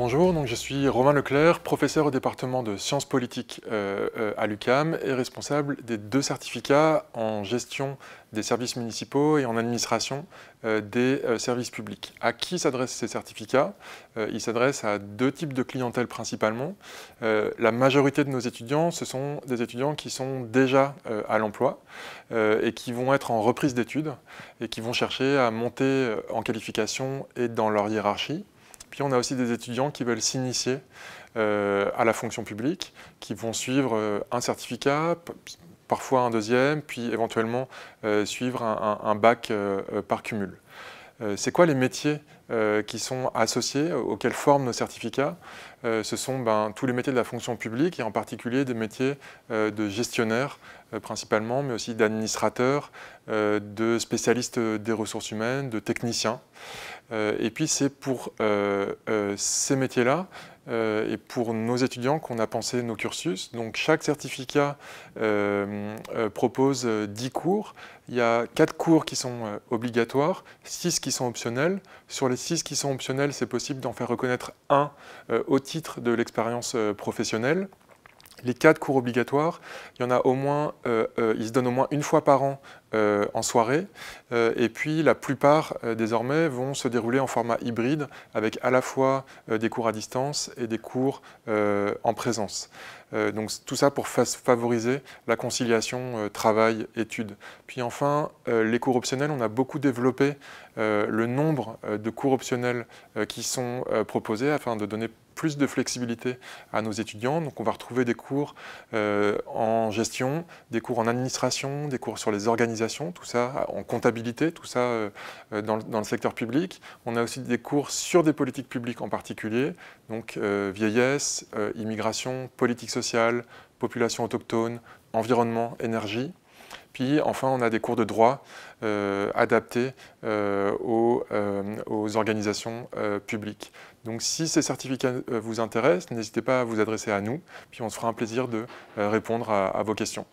Bonjour, donc je suis Romain Leclerc, professeur au département de sciences politiques à l'UQAM et responsable des 2 certificats en gestion des services municipaux et en administration des services publics. À qui s'adressent ces certificats? Ils s'adressent à 2 types de clientèle principalement. La majorité de nos étudiants, ce sont des étudiants qui sont déjà à l'emploi et qui vont être en reprise d'études et qui vont chercher à monter en qualification et dans leur hiérarchie. Puis on a aussi des étudiants qui veulent s'initier à la fonction publique, qui vont suivre un certificat, parfois un deuxième, puis éventuellement suivre un bac par cumul. C'est quoi les métiers qui sont associés, auxquels forment nos certificats? Ce sont tous les métiers de la fonction publique et en particulier des métiers de gestionnaire principalement, mais aussi d'administrateurs, de spécialistes des ressources humaines, de techniciens. Et puis c'est pour ces métiers-là et pour nos étudiants qu'on a pensé nos cursus. Donc chaque certificat propose 10 cours. Il y a 4 cours qui sont obligatoires, 6 qui sont optionnels. Sur les 6 qui sont optionnels, c'est possible d'en faire reconnaître un au titre de l'expérience professionnelle. Les 4 cours obligatoires, il y en a au moins, ils se donnent au moins une fois par an en soirée, et puis la plupart désormais vont se dérouler en format hybride avec à la fois des cours à distance et des cours en présence. Donc tout ça pour favoriser la conciliation travail-études. Puis enfin, les cours optionnels, on a beaucoup développé le nombre de cours optionnels qui sont proposés afin de donner plus de flexibilité à nos étudiants. Donc on va retrouver des cours en gestion, des cours en administration, des cours sur les organisations, tout ça en comptabilité, tout ça dans le secteur public. On a aussi des cours sur des politiques publiques en particulier, donc vieillesse, immigration, politique sociale, population autochtone, environnement, énergie. Puis enfin, on a des cours de droit adaptés aux organisations publiques. Donc si ces certificats vous intéressent, n'hésitez pas à vous adresser à nous, puis on se fera un plaisir de répondre à vos questions.